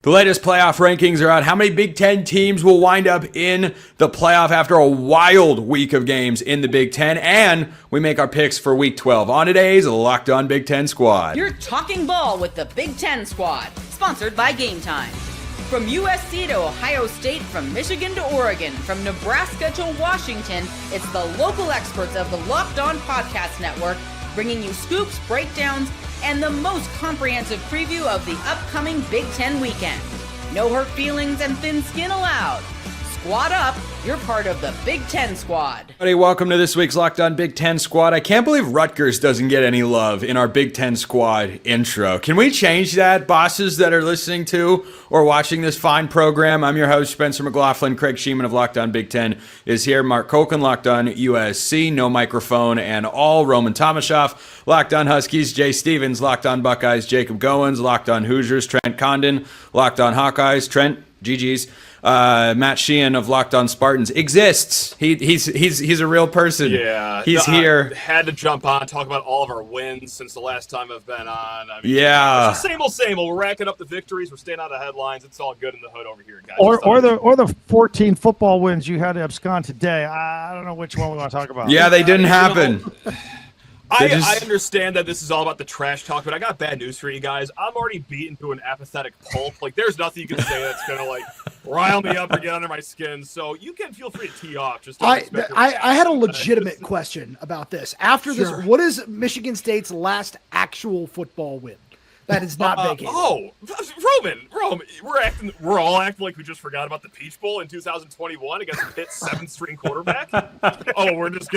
The latest playoff rankings are out. How many Big Ten teams will wind up in the playoff after a wild week of games in the Big Ten? And we make our picks for Week 12 on today's Locked On Big Ten Squad. You're talking ball with the Big Ten Squad, sponsored by Game Time. From USC to Ohio State, from Michigan to Oregon, from Nebraska to Washington, it's the local experts of the Locked On Podcast Network bringing you scoops, breakdowns, and the most comprehensive preview of the upcoming Big Ten weekend. No hurt feelings and thin skin allowed. Squad up, you're part of the Big Ten Squad. Everybody, welcome to this week's Locked On Big Ten Squad. I can't believe Rutgers doesn't get any love in our Big Ten Squad intro. Can we change that, bosses that are listening to or watching this fine program? I'm your host, Spencer McLaughlin. Craig Sheeman of Locked On Big Ten is here. Mark Koken, Locked On USC, no microphone and all. Roman Tomashoff, Locked On Huskies. Jay Stevens, Locked On Buckeyes. Jacob Goins, Locked On Hoosiers. Trent Condon, Locked On Hawkeyes. Trent, GG's. Matt Sheehan of Locked On Spartans exists. He's a real person. Yeah, he's here. Had to jump on, talk about all of our wins since the last time I've been on. I mean, yeah, it's the same old. We're racking up the victories. We're staying out of headlines. It's all good in the hood over here, guys. Or the 14 football wins you had to abscond today. I don't know which one we want to talk about. Yeah, they didn't happen. I understand that this is all about the trash talk, but I got bad news for you guys. I'm already beaten to an apathetic pulp. Like, there's nothing you can say that's going to, rile me up or get under my skin. So you can feel free to tee off. Just I had a legitimate question about this. After this, what is Michigan State's last actual football win that is not vacated? Roman, we're all acting like we just forgot about the Peach Bowl in 2021 against Pitt's seventh-string quarterback. We're just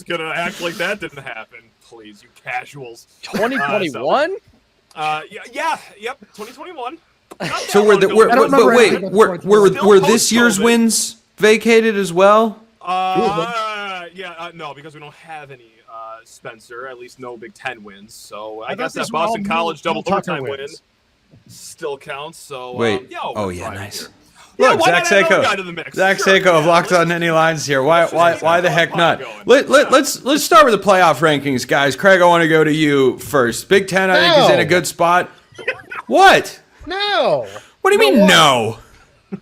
gonna act like that didn't happen. Please, you casuals. 2021? Yep, 2021. So were this year's wins vacated as well? No, because we don't have any Spencer, at least no Big Ten wins. So I guess that Boston College double overtime win still counts. So wait, Here. nice. Yeah, look, Zach Seiko of Locked On Any Lines here. Why the heck not? Let's start with the playoff rankings, guys. Craig, I want to go to you first. Big Ten, I think, is in a good spot. What? No. What do you mean no? You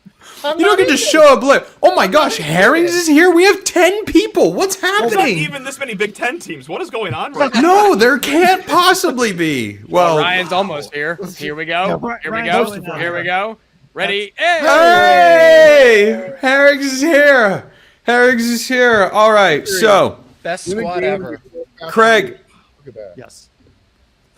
don't get to show up late. Oh my gosh, Herrings is here? We have 10 people. What's happening? There's not even this many Big Ten teams. What is going on right now? No, there can't possibly be. Well, Ryan's almost here. Here we go. Here we go. Ready? Hey! Herrings is here. All right, so. Best squad ever. Craig. Yes.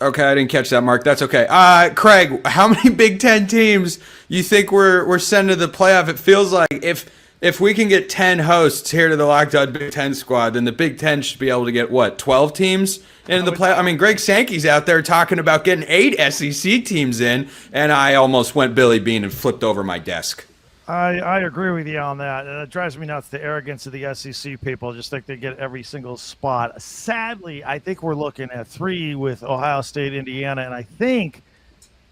Okay, I didn't catch that, Mark. That's okay. Craig, how many Big Ten teams you think we're sending to the playoff? It feels like if we can get 10 hosts here to the Locked On Big Ten Squad, then the Big Ten should be able to get, 12 teams into the playoff? I mean, Greg Sankey's out there talking about getting 8 SEC teams in, and I almost went Billy Bean and flipped over my desk. I agree with you on that. It drives me nuts, the arrogance of the SEC people. Just think they get every single spot. Sadly, I think we're looking at 3 with Ohio State, Indiana, and I think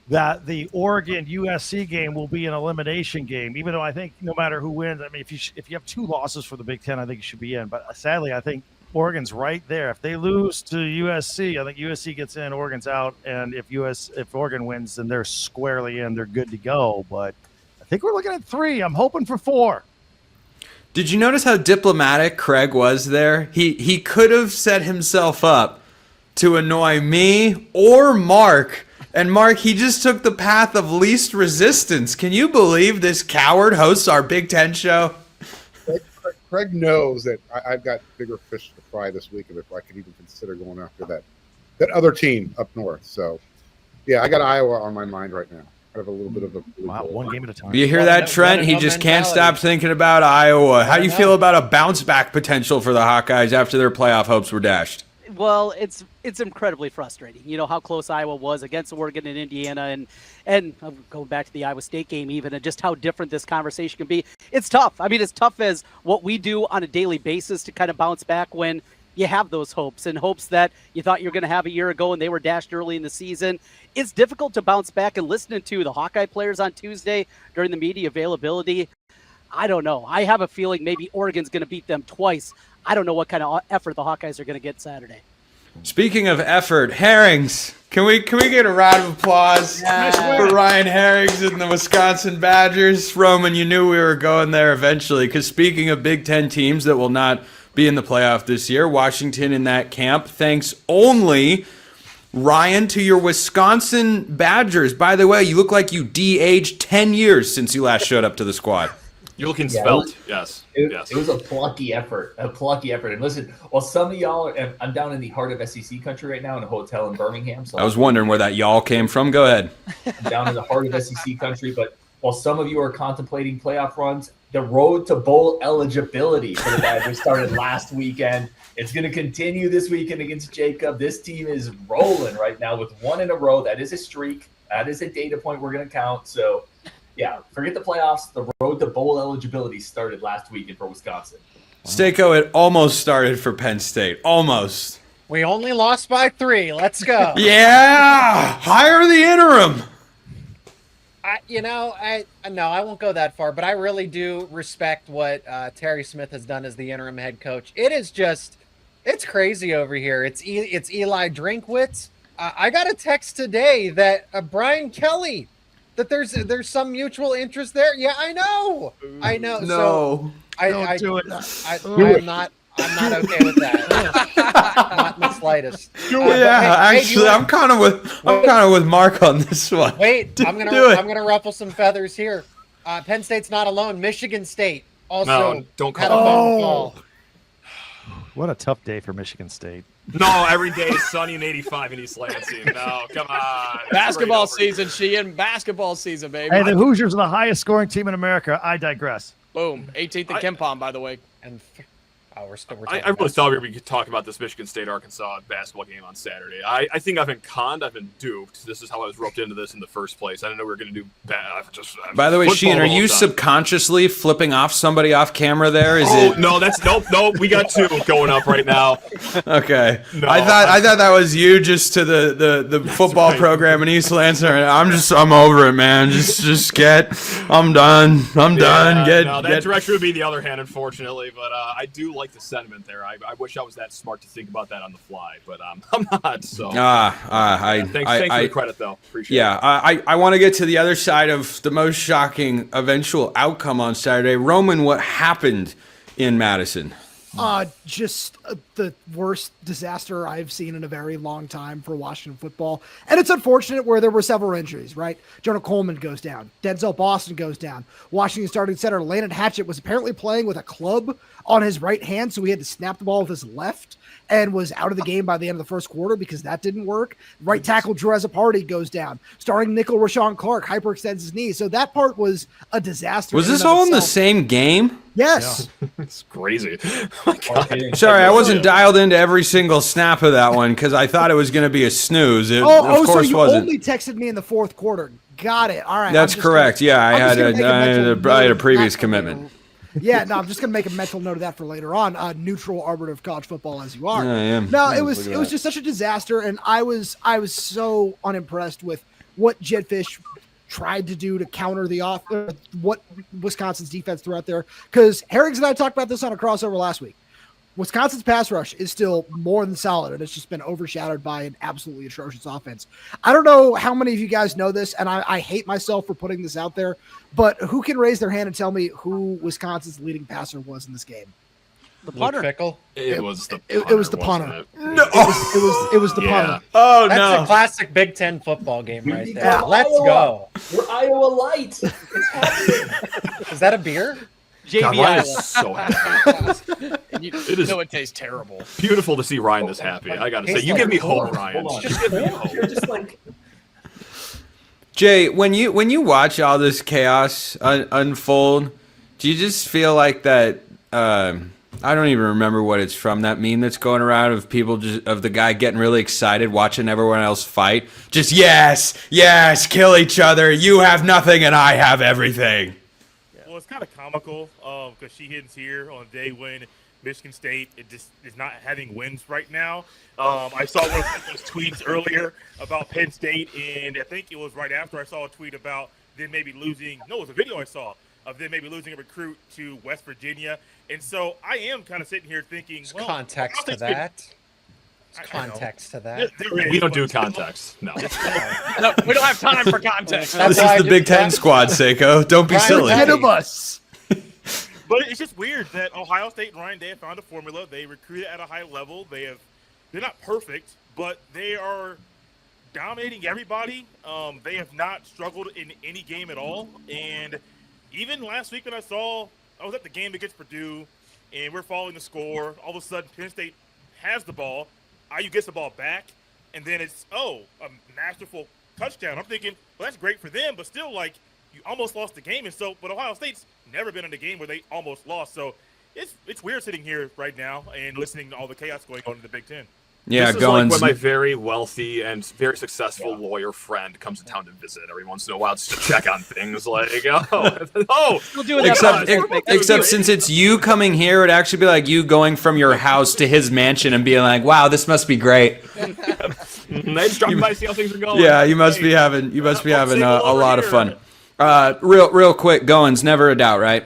that the Oregon-USC game will be an elimination game, even though I think no matter who wins, I mean, if you have 2 losses for the Big Ten, I think you should be in. But sadly, I think Oregon's right there. If they lose to USC, I think USC gets in, Oregon's out, and if Oregon wins, then they're squarely in. They're good to go, but I think we're looking at 3. I'm hoping for 4. Did you notice how diplomatic Craig was there? He could have set himself up to annoy me or Mark. And Mark, he just took the path of least resistance. Can you believe this coward hosts our Big Ten show? Craig knows that I've got bigger fish to fry this week if I could even consider going after that other team up north. So, yeah, I got Iowa on my mind right now. I have a little bit of a one game at a time. You hear that, Trent? He just can't stop thinking about Iowa. How do you feel about a bounce back potential for the Hawkeyes after their playoff hopes were dashed? Well, it's incredibly frustrating. You know how close Iowa was against Oregon and Indiana, and going back to the Iowa State game even, and just how different this conversation can be. It's tough. I mean, it's tough as what we do on a daily basis to kind of bounce back when you have those hopes that you thought you were going to have a year ago and they were dashed early in the season. It's difficult to bounce back, and listening to the Hawkeye players on Tuesday during the media availability, I don't know. I have a feeling maybe Oregon's going to beat them twice. I don't know what kind of effort the Hawkeyes are going to get Saturday. Speaking of effort, Herrings, Can we get a round of applause for Ryan Herrings and the Wisconsin Badgers? Roman, you knew we were going there eventually, because speaking of Big Ten teams that will not be in the playoff this year, Washington in that camp, thanks only, Ryan, to your Wisconsin Badgers. By the way, you look like you de-aged 10 years since you last showed up to the squad. You're looking svelte. Yes. It was a plucky effort. And listen, well, some of y'all I'm down in the heart of SEC country right now in a hotel in Birmingham. So I was wondering where that y'all came from. Go ahead. I'm down in the heart of SEC country, but while some of you are contemplating playoff runs, the road to bowl eligibility for the Badgers started last weekend. It's going to continue this weekend against Jacob. This team is rolling right now with one in a row. That is a streak. That is a data point we're going to count. So, yeah, forget the playoffs. The road to bowl eligibility started last weekend for Wisconsin. Stako, it almost started for Penn State. Almost. We only lost by 3. Let's go. Yeah! Hire the interim. I won't go that far, but I really do respect what Terry Smith has done as the interim head coach. It is just, it's crazy over here. It's Eli Drinkwitz. I got a text today that Brian Kelly, that there's some mutual interest there. Yeah, I know. No. So Don't do it. I'm not okay with that. Not in the slightest. Actually, I'm kind of with Mark on this one. Wait, I'm gonna ruffle some feathers here. Penn State's not alone. Michigan State also don't had call a phone call. What a tough day for Michigan State. No, every day is sunny and 85 in East Lansing. No, come on. Basketball season, Sheehan. Basketball season, baby. Hey, the Hoosiers are the highest scoring team in America. I digress. Boom. 18th in Kempom, by the way. And we're I really thought we could talk about this Michigan State-Arkansas basketball game on Saturday. I think I've been conned. I've been duped. This is how I was roped into this in the first place. I didn't know we were going to do bad. By the way, Sheehan, are you subconsciously flipping off somebody off camera there? No, that's nope. We got 2 going up right now. Okay. No, I thought that was you just to the football program in East Lansing. I'm over it, man. I'm done. That direction would be the other hand, unfortunately. But I do like the sentiment there. I wish I was that smart to think about that on the fly, but I'm not. So thanks for the credit, though. Appreciate it. Yeah, I want to get to the other side of the most shocking eventual outcome on Saturday. Roman, what happened in Madison? Just the worst disaster I've seen in a very long time for Washington football. And it's unfortunate where there were several injuries, right? Jonah Coleman goes down. Denzel Boston goes down. Washington starting center Landon Hatchett was apparently playing with a club on his right hand, so he had to snap the ball with his left and was out of the game by the end of the first quarter because that didn't work. Right tackle Drew Party goes down. Starting nickel Rashawn Clark hyperextends his knee. So that part was a disaster. Was this all in the same game? Yes. Yeah. It's crazy. Oh my God. Sorry, I wasn't dialed into every single snap of that one because I thought it was going to be a snooze. It, so you only texted me in the fourth quarter. Got it. All right. That's correct. I had a previous commitment. Yeah, no, I'm just going to make a mental note of that for later on. Neutral arbiter of college football as you are. I am. No, it was just such a disaster, and I was so unimpressed with what Jed Fish tried to do to counter what Wisconsin's defense threw out there. Because Herrings and I talked about this on a crossover last week. Wisconsin's pass rush is still more than solid, and it's just been overshadowed by an absolutely atrocious offense. I don't know how many of you guys know this, and I hate myself for putting this out there, but who can raise their hand and tell me who Wisconsin's leading passer was in this game? The punter. It was the punter. It was the punter. No. It was the punter. Oh, That's a classic Big Ten football game right there. Yeah. Let's go. We're Iowa Light. It's happening. Is that a beer? JV Ryan Iowa. is so happy. It tastes terrible. Beautiful to see Ryan this happy. I got to say, you give me hope, Ryan. Just give me hope. You're just like... Jay, when you watch all this chaos unfold, do you just feel like that? I don't even remember what it's from. That meme that's going around of people of the guy getting really excited watching everyone else fight. Just yes, kill each other. You have nothing and I have everything. Well, it's kind of comical because Sheehan's here on the day when Michigan State is not having wins right now. I saw one of those tweets earlier about Penn State, and I think it was right after I saw a tweet about them maybe losing. No, it was a video I saw of them maybe losing a recruit to West Virginia. And so I am kind of sitting here thinking, Context to that. Context to that. We don't do context. No. No, we don't have time for context. This is the Big Ten squad, Seiko. Don't be silly. Ahead of us. But it's just weird that Ohio State and Ryan Day have found a formula. They recruited at a high level. They're not perfect, but they are dominating everybody. They have not struggled in any game at all. And even last week when I was at the game against Purdue, and we're following the score. All of a sudden, Penn State has the ball. IU gets the ball back, and then it's, a masterful touchdown. I'm thinking, well, that's great for them, but still, you almost lost the game. And so, but Ohio State's never been in a game where they almost lost. So it's weird sitting here right now and listening to all the chaos going on in the Big Ten. Yeah, this is like when my very wealthy and very successful lawyer friend comes to town to visit every once in a while just to check on things. Like, We'll do it except since it's you coming here, it'd actually be like you going from your house to his mansion and being like, "Wow, this must be great." They just drop by, see how things are going. Yeah, you must be having a lot of fun. Real quick, Goins, never a doubt, right?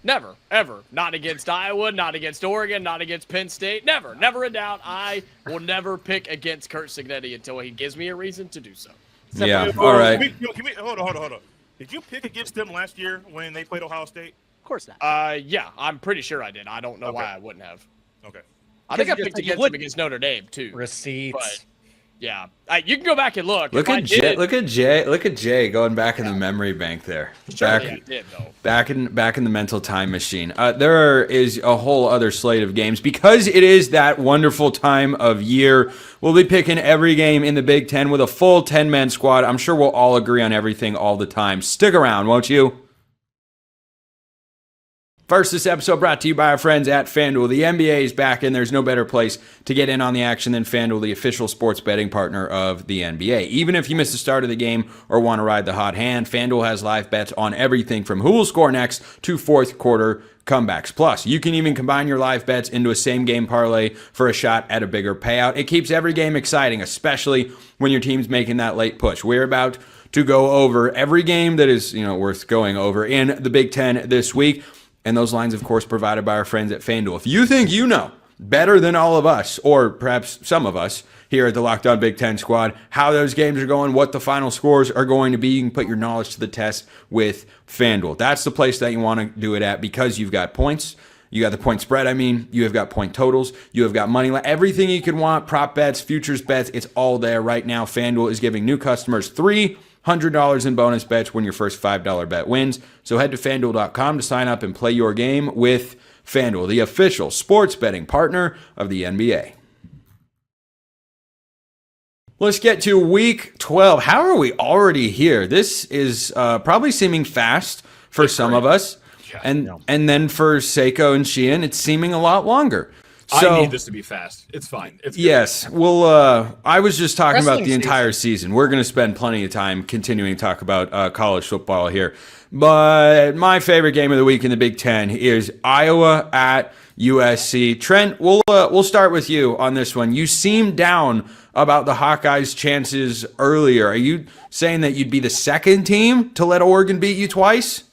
Never, ever. Not against Iowa, not against Oregon, not against Penn State. Never a doubt. I will never pick against Kurt Cignetti until he gives me a reason to do so. Yeah, all right. Hold on. Did you pick against them last year when they played Ohio State? Of course not. Yeah, I'm pretty sure I did. I don't know why I wouldn't have. Okay. I think I picked against them against Notre Dame, too. Receipts. But, yeah. You can go back and look. Look at Jay going back in the memory bank there. Back in the mental time machine. There is a whole other slate of games because it is that wonderful time of year. We'll be picking every game in the Big Ten with a full 10-man squad. I'm sure we'll all agree on everything all the time. Stick around, won't you? First, this episode brought to you by our friends at FanDuel. The NBA is back, and there's no better place to get in on the action than FanDuel, the official sports betting partner of the NBA. Even if you miss the start of the game or want to ride the hot hand, FanDuel has live bets on everything from who will score next to fourth quarter comebacks. Plus, you can even combine your live bets into a same-game parlay for a shot at a bigger payout. It keeps every game exciting, especially when your team's making that late push. We're about to go over every game that is worth going over in the Big Ten this week. And those lines, of course, provided by our friends at FanDuel. If you think you know better than all of us, or perhaps some of us here at the Locked On Big Ten Squad, how those games are going, what the final scores are going to be, you can put your knowledge to the test with FanDuel. That's the place that you want to do it at because you've got points. You got the point spread, you have got point totals, you have got money line, everything you could want, prop bets, futures bets, it's all there right now. FanDuel is giving new customers $300 in bonus bets when your first $5 bet wins. So head to FanDuel.com to sign up and play your game with FanDuel, the official sports betting partner of the NBA. Let's get to week 12. How are we already here? This is probably seeming fast for some of us. And then for Seiko and Sheehan, it's seeming a lot longer. So, I need this to be fast. It's fine. It's good. Yes. Well, I was just talking about the entire season. We're going to spend plenty of time continuing to talk about college football here. But my favorite game of the week in the Big Ten is Iowa at USC. Trent, we'll start with you on this one. You seemed down about the Hawkeyes' chances earlier. Are you saying that you'd be the second team to let Oregon beat you twice?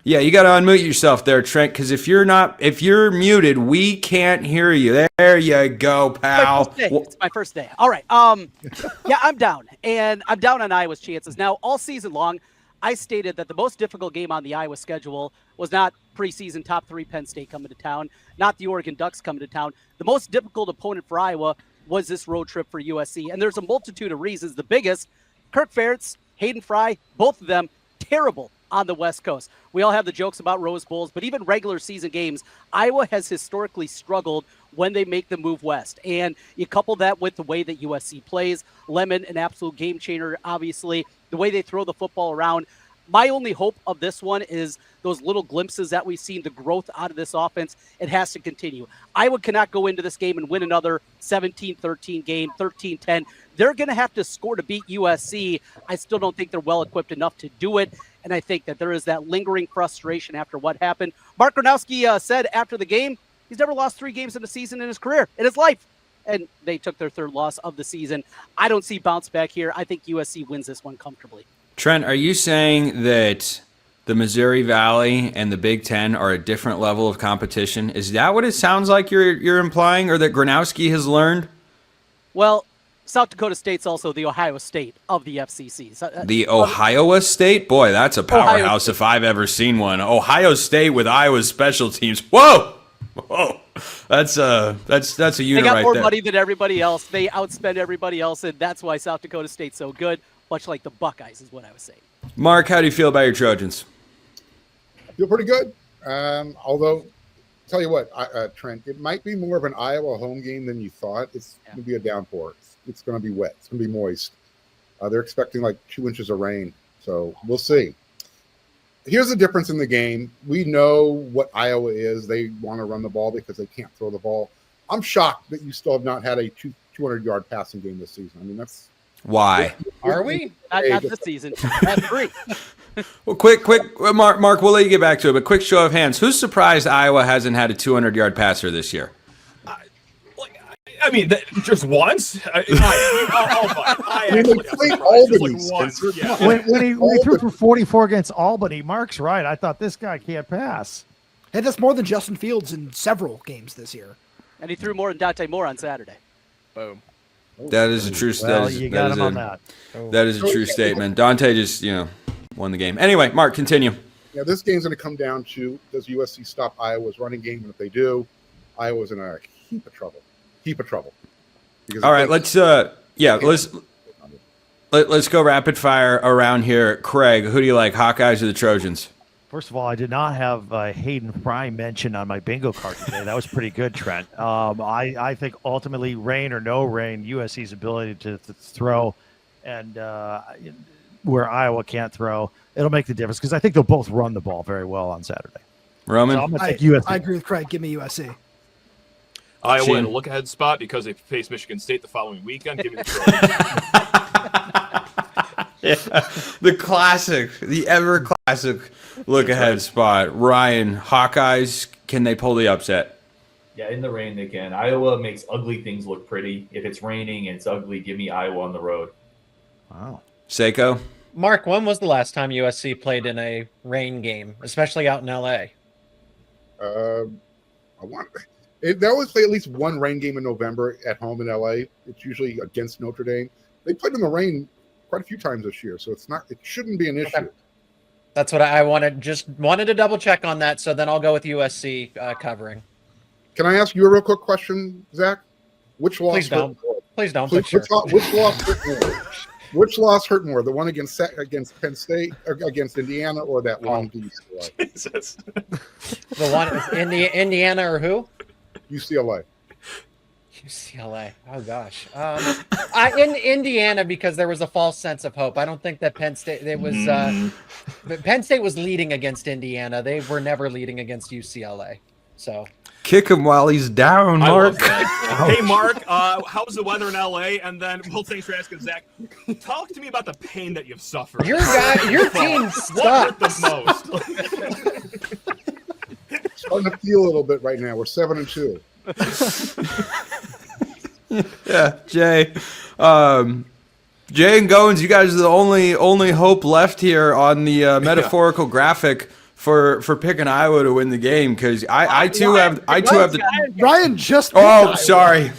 Yeah, you got to unmute yourself there, Trent, because if you're muted, we can't hear you. There you go, pal. It's my first day. All right. Yeah, I'm down, and I'm down on Iowa's chances. Now, all season long, I stated that the most difficult game on the Iowa schedule was not preseason top 3 Penn State coming to town, not the Oregon Ducks coming to town. The most difficult opponent for Iowa was this road trip for USC, and there's a multitude of reasons. The biggest, Kirk Ferentz, Hayden Fry, both of them terrible on the West Coast. We all have the jokes about Rose Bowls, but even regular season games, Iowa has historically struggled when they make the move west. And you couple that with the way that USC plays, Lemon, an absolute game changer, obviously, the way they throw the football around. My only hope of this one is those little glimpses that we've seen, the growth out of this offense. It has to continue. Iowa cannot go into this game and win another 17-13 game, 13-10. They're going to have to score to beat USC. I still don't think they're well-equipped enough to do it, and I think that there is that lingering frustration after what happened. Mark Gronowski said after the game, he's never lost 3 games in a season in his career, in his life, and they took their 3rd loss of the season. I don't see bounce back here. I think USC wins this one comfortably. Trent, are you saying that the Missouri Valley and the Big Ten are a different level of competition. Is that what it sounds like you're implying, or that Gronowski has learned? Well, South Dakota State's also the Ohio State of the FCC. So, The Ohio State? Boy, that's a powerhouse if I've ever seen one. Ohio State with Iowa's special teams. Whoa! Whoa! That's a unit right there. They got more money than everybody else. They outspend everybody else, and that's why South Dakota State's so good, much like the Buckeyes is what I was saying. Mark, how do you feel about your Trojans? I feel pretty good. Although, tell you what, Trent, it might be more of an Iowa home game than you thought. It's going to be a downpour. It's going to be wet. It's going to be moist. They're expecting like 2 inches of rain, so we'll see. Here's the difference in the game. We know what Iowa is. They want to run the ball because they can't throw the ball. I'm shocked that you still have not had a 200-yard passing game this season. I mean, that's why. Are we? Not this season. Not 3. Well, quick, Mark, we'll let you get back to it, but quick show of hands. Who's surprised Iowa hasn't had a 200-yard passer this year? I mean, just once. they played Albany. When he threw for 44 against Albany, Mark's right. I thought this guy can't pass. Hey, that's more than Justin Fields in several games this year. And he threw more than Dante Moore on Saturday. Boom. That is a true Well, you got him on that. That is a true statement. Dante just, won the game. Anyway, Mark, continue. Yeah, this game's going to come down to, does USC stop Iowa's running game? And if they do, Iowa's in a heap of trouble. All right, let's go rapid fire around here. Craig, who do you like, Hawkeyes or the Trojans? First of all, I did not have Hayden Fry mentioned on my bingo card today. That was pretty good, Trent. I think ultimately, rain or no rain, USC's ability to throw and where Iowa can't throw, it'll make the difference because I think they'll both run the ball very well on Saturday. Roman? So I'm gonna take USC. I agree with Craig. Give me USC. Iowa in a look-ahead spot because they face Michigan State the following weekend. Give me the Trojans. The classic, the ever-classic look-ahead spot. Ryan, Hawkeyes, can they pull the upset? Yeah, in the rain they can. Iowa makes ugly things look pretty. If it's raining and it's ugly, give me Iowa on the road. Wow. Seiko? Mark, when was the last time USC played in a rain game, especially out in LA? They always play at least one rain game in November at home in LA. It's usually against Notre Dame. They played in the rain quite a few times this year, so it shouldn't be an issue. Okay. That's what I wanted. Just wanted to double check on that. So then I'll go with USC covering. Can I ask you a real quick question, Zach? Which loss? Please don't. Please don't. Which loss hurt more? Which loss hurt more? The one against Penn State, or against Indiana, or that one to UCLA? Jesus. The one Indiana or who? UCLA. UCLA. Oh gosh. In Indiana because there was a false sense of hope. I don't think that Penn State. But Penn State was leading against Indiana. They were never leading against UCLA. So. Kick him while he's down, Mark. Hey, Mark, how's the weather in LA? And then, well, thanks for asking, Zach. Talk to me about the pain that you've suffered. Your team sucks. What hurt the most? Starting to feel a little bit right now. We're 7-2. Yeah, Jay. Jay and Goins, you guys are the only hope left here on the metaphorical graphic for picking Iowa to win the game, because I too have the Ryan just sorry.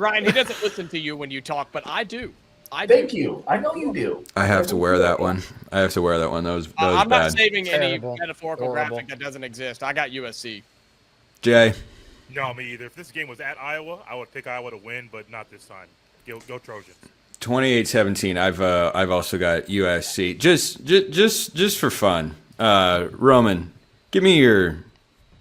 Ryan, he doesn't listen to you when you talk, but I do. Thank you. I know you do. I have to wear that one. That was I'm bad. not saving Terrible. any metaphorical graphic that doesn't exist. I got USC. Jay. No, me either. If this game was at Iowa, I would pick Iowa to win, but not this time. Go Trojans. 28-17. I've also got USC. Just for fun. Roman, give me your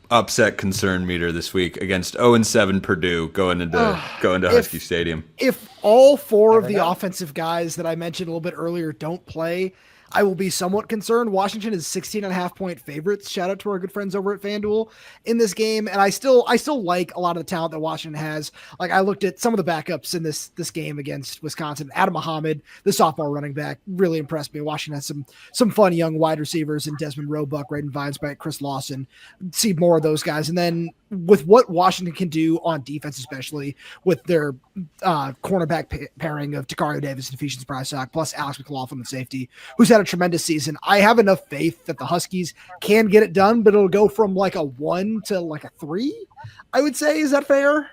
upset concern meter this week against 0-7 Purdue going into Husky Stadium. If all four of the offensive guys that I mentioned a little bit earlier don't play, I will be somewhat concerned. Washington is 16.5-point favorites. Shout out to our good friends over at FanDuel in this game. And I still like a lot of the talent that Washington has. Like, I looked at some of the backups in this game against Wisconsin. Adam Muhammad, the sophomore running back, really impressed me. Washington has some fun young wide receivers in Desmond Roebuck, Braden Vinesbank, Chris Lawson. See more of those guys. And then with what Washington can do on defense, especially with their cornerback quarterback pairing of Takario Davis and Ephesians Brysock, plus Alex McLaughlin, the safety, who's had a tremendous season. I have enough faith that the Huskies can get it done, but it'll go from like a 1 to like a 3, I would say. Is that fair?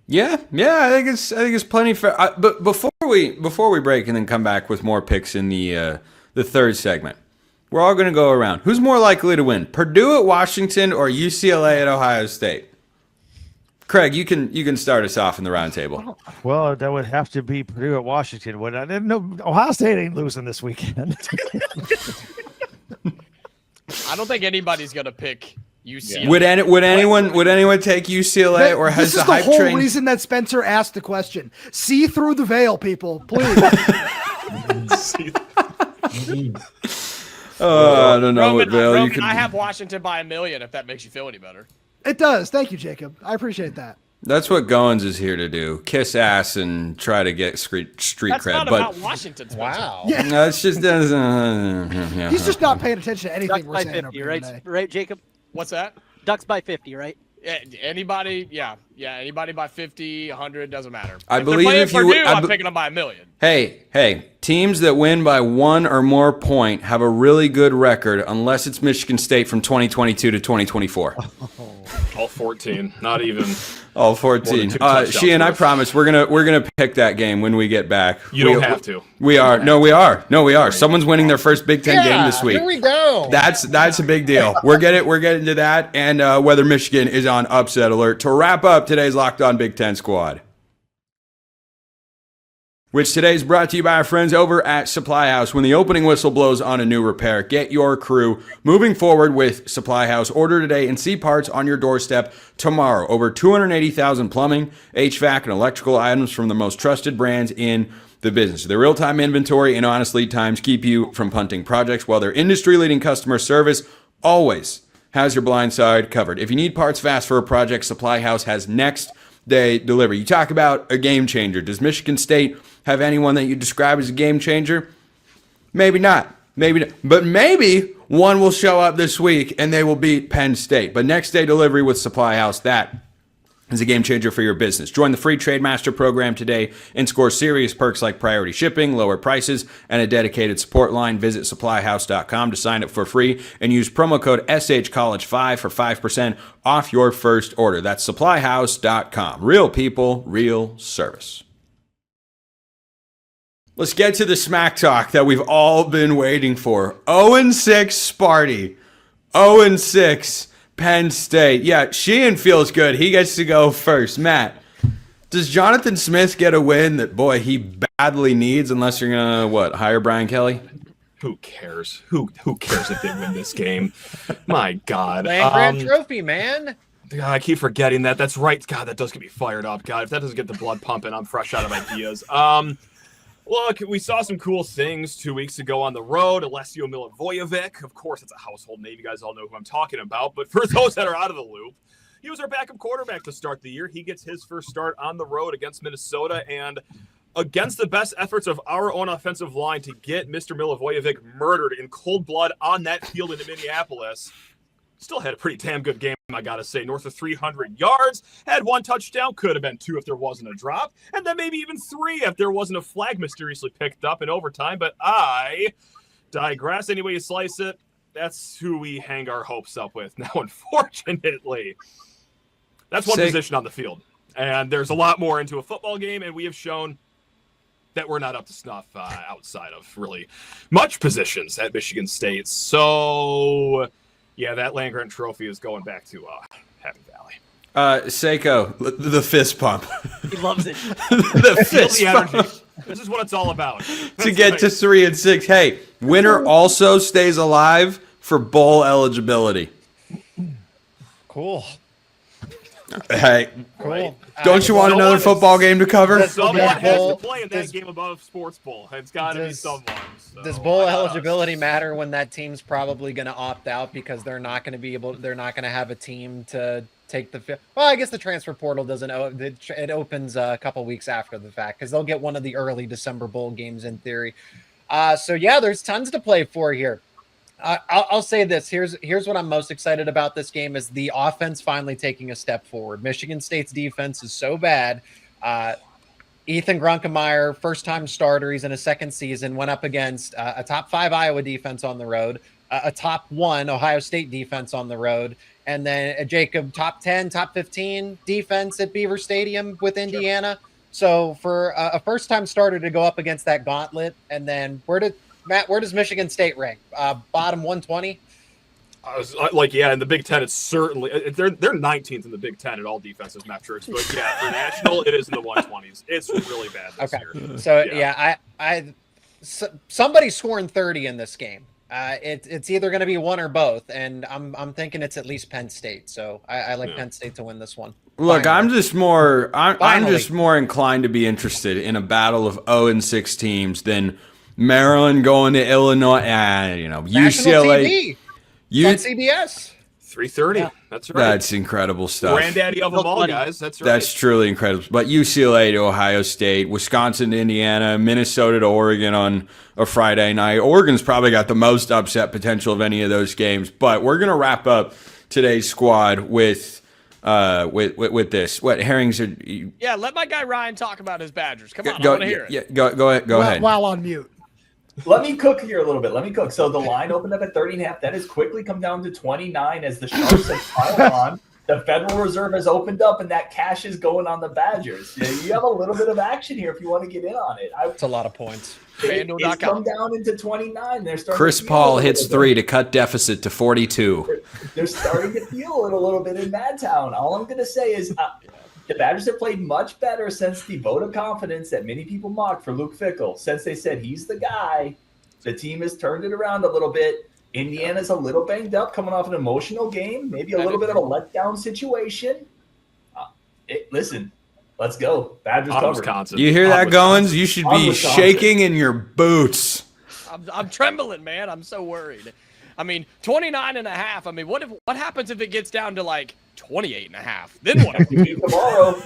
Yeah, I think it's plenty fair. But before we break and then come back with more picks in the third segment, we're all going to go around. Who's more likely to win, Purdue at Washington or UCLA at Ohio State? Craig, you can start us off in the roundtable. Well, that would have to be Purdue at Washington. What I didn't know, Ohio State ain't losing this weekend. I don't think anybody's gonna pick UCLA. Would anyone take UCLA, or has the hype train? This is the whole reason that Spencer asked the question. See through the veil, people, please. I don't know what veil Roman, you could. I have Washington by 1 million. If that makes you feel any better. It does. Thank you, Jacob. I appreciate that. That's what Goins is here to do: kiss ass and try to get street That's cred. not But about Washington. Spencer. Wow. Yeah. no, it's just yeah. He's just not paying attention to anything Ducks we're by saying 50, over here right? today. Right, Jacob? What's that? Ducks by 50, right? Yeah, anybody? Yeah. Anybody by 50, 100 doesn't matter. I If believe they're if playing you- Purdue, I I'm be- picking them by 1 million. Hey, teams that win by 1 or more point have a really good record, unless it's Michigan State from 2022 to 2024. All 14, not even. All 14. More than 2 touchdowns. Sheehan, I promise we're gonna pick that game when we get back. You don't have to. We are. No, we are. Someone's winning their first Big Ten game this week. Here we go. That's a big deal. We're getting to that, and whether Michigan is on upset alert. To wrap up today's Locked On Big Ten Squad, which today is brought to you by our friends over at Supply House. When the opening whistle blows on a new repair, get your crew moving forward with Supply House. Order today and see parts on your doorstep tomorrow. Over 280,000 plumbing, HVAC, and electrical items from the most trusted brands in the business. Their real-time inventory and honest lead times keep you from punting projects, while their industry-leading customer service always has your blind side covered. If you need parts fast for a project, Supply House has next day delivery. You talk about a game changer. Does Michigan State have anyone that you describe as a game changer? Maybe not. But maybe one will show up this week and they will beat Penn State. But next day delivery with Supply House, that is a game changer for your business. Join the free Trademaster program today and score serious perks like priority shipping, lower prices, and a dedicated support line. Visit supplyhouse.com to sign up for free and use promo code SHCollege5 for 5% off your first order. That's supplyhouse.com. Real people, real service. Let's get to the smack talk that we've all been waiting for. 0-6 Sparty. 0-6 Penn State. Yeah, Sheehan feels good. He gets to go first. Matt, does Jonathan Smith get a win that, boy, he badly needs, unless you're going to, hire Brian Kelly? Who cares? Who cares if they win this game? My God. Land Grant Trophy, man. God, I keep forgetting that. That's right. God, that does get me fired up. God, if that doesn't get the blood pumping, I'm fresh out of ideas. Look, we saw some cool things 2 weeks ago on the road. Alessio Milivojevic, of course, it's a household name. You guys all know who I'm talking about. But for those that are out of the loop, he was our backup quarterback to start the year. He gets his first start on the road against Minnesota, and against the best efforts of our own offensive line to get Mr. Milivojevic murdered in cold blood on that field in Minneapolis. Still had a pretty damn good game, I gotta say. North of 300 yards, had 1 touchdown, could have been 2 if there wasn't a drop, and then maybe even 3 if there wasn't a flag mysteriously picked up in overtime. But I digress. Any way you slice it, that's who we hang our hopes up with. Now, unfortunately, that's one position on the field, and there's a lot more into a football game, and we have shown that we're not up to snuff outside of really much positions at Michigan State. So yeah, that Land Grant Trophy is going back to Happy Valley. Seiko, the fist pump. He loves it. The fist pump. This is what it's all about. To get to 3-6. Hey, winner also stays alive for bowl eligibility. Cool. Hey, Cool. don't you want another football game to cover? Someone has to play in that game above Sports Bowl. It's got to be someone. So Does bowl eligibility matter when that team's probably going to opt out because they're not going to have a team to take the field? Well, I guess the transfer portal doesn't. It opens a couple weeks after the fact because they'll get one of the early December bowl games in theory. So yeah, there's tons to play for here. I'll say this. Here's what I'm most excited about this game is the offense finally taking a step forward. Michigan State's defense is so bad. Ethan Grunkemeyer, first-time starter. He's in his second season, went up against a top 5 Iowa defense on the road, a top 1 Ohio State defense on the road, and then a Jacob top 10, top 15 defense at Beaver Stadium with Indiana. So for a first-time starter to go up against that gauntlet, and then where does Michigan State rank? Bottom 120? I was like, yeah, in the Big Ten, it's certainly they're 19th in the Big Ten at all defensive metrics, but yeah, for national, it is in the 120s. It's really bad this year. So somebody's scoring 30 in this game. It's either going to be one or both, and I'm thinking it's at least Penn State. So I like Penn State to win this one. Look, I'm just more inclined to be interested in a battle of 0-6 teams than Maryland going to Illinois and UCLA. TV. On CBS. 3:30. Yeah. That's right. That's incredible stuff. Granddaddy of them all, guys. That's right. That's truly incredible. But UCLA to Ohio State, Wisconsin to Indiana, Minnesota to Oregon on a Friday night. Oregon's probably got the most upset potential of any of those games. But we're gonna wrap up today's squad with this. What Herrings are? Yeah, let my guy Ryan talk about his Badgers. Come on, I want to hear it. Yeah, go ahead. While on mute. Let me cook here a little bit. Let me cook. So the line opened up at 30.5. That has quickly come down to 29 as the Sharks have piled on. The Federal Reserve has opened up, and that cash is going on the Badgers. You have a little bit of action here if you want to get in on it. It's a lot of points. It's come down into 29. They're starting. Chris Paul hits 3 to cut deficit to 42. They're starting to feel it a little bit in Madtown. All I'm going to say is the Badgers have played much better since the vote of confidence that many people mocked for Luke Fickell. Since they said he's the guy, the team has turned it around a little bit. Indiana's a little banged up, coming off an emotional game, maybe a little bit of a letdown situation. Listen, let's go. Badgers covered. Wisconsin. You hear that, Goins? You should be shaking in your boots. I'm trembling, man. I'm so worried. I mean, 29.5. I mean, what happens if it gets down to like 28.5? Then what? Tomorrow,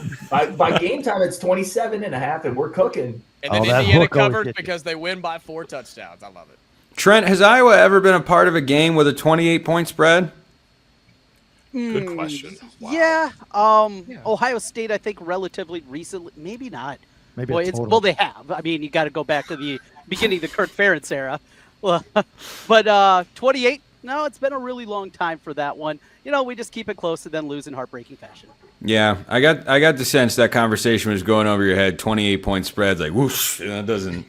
by game time, it's 27.5, and we're cooking. And then Indiana covers because they win by 4 touchdowns. I love it. Trent, has Iowa ever been a part of a game with a 28-point spread? Good question. Wow. Yeah. Ohio State, I think, relatively recently. Maybe not. Well, they have. I mean, you got to go back to the beginning of the Kirk Ferentz era. Well, but 28. No, it's been a really long time for that one. We just keep it close and then lose in heartbreaking fashion. Yeah, I got the sense that conversation was going over your head. 28-point spreads, like whoosh. That doesn't.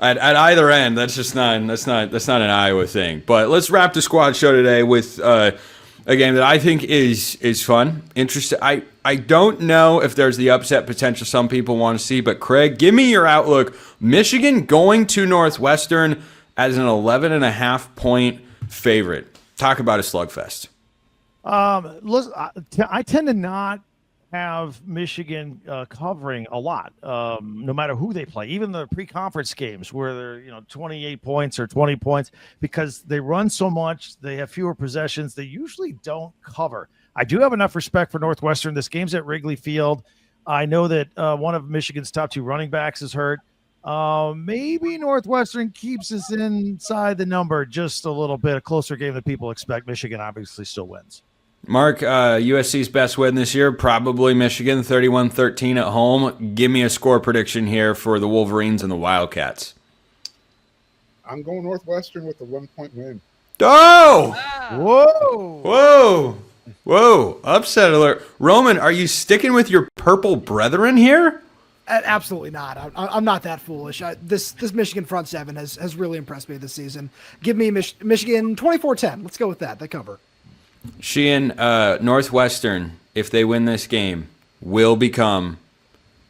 At either end, that's just not an Iowa thing. But let's wrap the squad show today with a game that I think is fun, interesting. I don't know if there's the upset potential some people want to see, but Craig, give me your outlook. Michigan going to Northwestern as an 11.5-point favorite. Talk about a slugfest. Listen, I tend to not have Michigan covering a lot, no matter who they play, even the pre-conference games where they're 28 points or 20 points, because they run so much, they have fewer possessions, they usually don't cover. I do have enough respect for Northwestern. This game's at Wrigley Field. I know that one of Michigan's top 2 running backs is hurt. Maybe Northwestern keeps us inside the number just a little bit, a closer game than people expect. Michigan obviously still wins. Mark, USC's best win this year, probably Michigan, 31-13 at home. Give me a score prediction here for the Wolverines and the Wildcats. I'm going Northwestern with a 1-point win. Oh! Whoa! Whoa! Upset alert. Roman, are you sticking with your purple brethren here? Absolutely not. I'm not that foolish. This Michigan front seven has really impressed me this season. Give me Michigan 24-10. Let's go with that. They cover. Sheehan, Northwestern, if they win this game, will become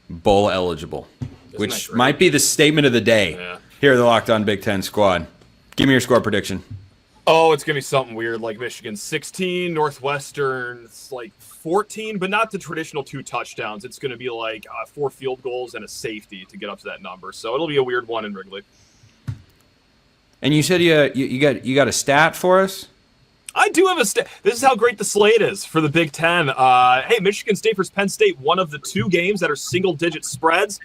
bowl eligible, which might be the statement of the day here at the Locked On Big Ten squad. Give me your score prediction. Oh, it's going to be something weird, like Michigan 16, Northwestern 14, but not the traditional 2 touchdowns. It's going to be like 4 field goals and a safety to get up to that number. So it'll be a weird one in Wrigley. And you said you got a stat for us? I do have a stat. This is how great the slate is for the Big Ten. Hey, Michigan State versus Penn State, one of the 2 games that are single-digit spreads.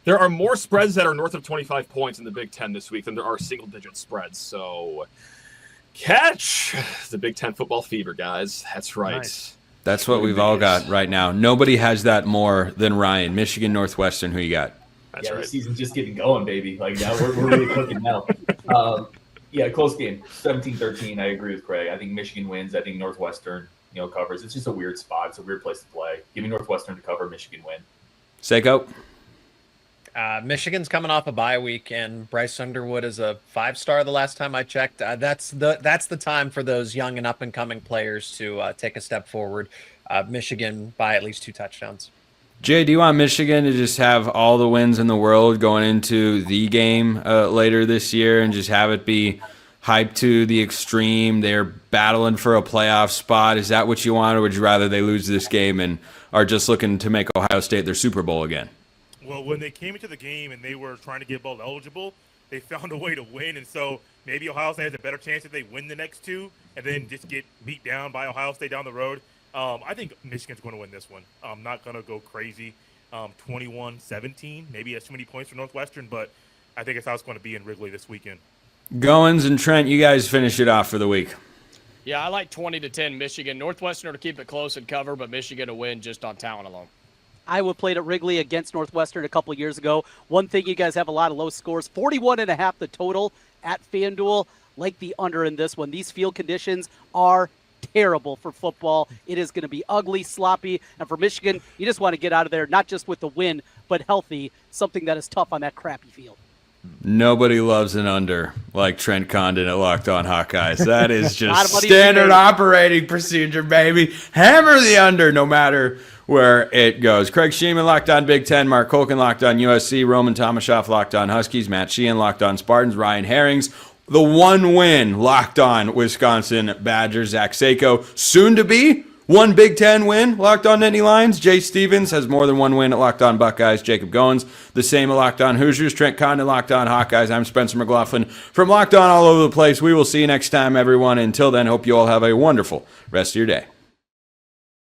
There are more spreads that are north of 25 points in the Big Ten this week than there are single-digit spreads. So catch the Big Ten football fever, guys. That's right. Nice. That's what we've all got right now. Nobody has that more than Ryan. Michigan, Northwestern, who you got? That's The right. season's just getting going, baby. Like now we're really cooking now. Yeah, close game, 17-13. I agree with Craig. I think Michigan wins. I think Northwestern, covers. It's just a weird spot. It's a weird place to play. Give me Northwestern to cover. Michigan win. Seiko. Michigan's coming off a bye week, and Bryce Underwood is a 5-star the last time I checked. That's the time for those young and up-and-coming players to take a step forward. Michigan by at least 2 touchdowns. Jay, do you want Michigan to just have all the wins in the world going into the game later this year and just have it be hyped to the extreme? They're battling for a playoff spot. Is that what you want, or would you rather they lose this game and are just looking to make Ohio State their Super Bowl again? Well, when they came into the game and they were trying to get bowl eligible, they found a way to win. And so maybe Ohio State has a better chance if they win the next 2 and then just get beat down by Ohio State down the road. I think Michigan's going to win this one. I'm not going to go crazy. 21-17. Maybe that's too many points for Northwestern, but I think it's how it's going to be in Wrigley this weekend. Goins and Trent, you guys finish it off for the week. Yeah, I like 20-10 Michigan. Northwestern to keep it close and cover, but Michigan to win just on talent alone. Iowa played at Wrigley against Northwestern a couple years ago. One thing, you guys have a lot of low scores. 41.5 the total at FanDuel. Like the under in this one. These field conditions are terrible for football. It is going to be ugly, sloppy, and for Michigan, you just want to get out of there, not just with the win, but healthy, something that is tough on that crappy field. Nobody loves an under like Trent Condon at Locked On Hawkeyes. That is Lot of just money standard made. operating procedure, baby. Hammer the under no matter where it goes. Craig Sheeman, Locked On Big Ten. Mark Colkin, Locked On USC. Roman Tomashoff, Locked On Huskies. Matt Sheehan, Locked On Spartans. Ryan Herrings, the one win, Locked On Wisconsin Badgers. Zach Seiko, soon to be one Big Ten win, Locked On Nittany Lions. Jay Stevens has more than one win at Locked On Buckeyes. Jacob Goins, the same at Locked On Hoosiers. Trent Condon, Locked On Hawkeyes. I'm Spencer McLaughlin from Locked On all over the place. We will see you next time, everyone. Until then, hope you all have a wonderful rest of your day.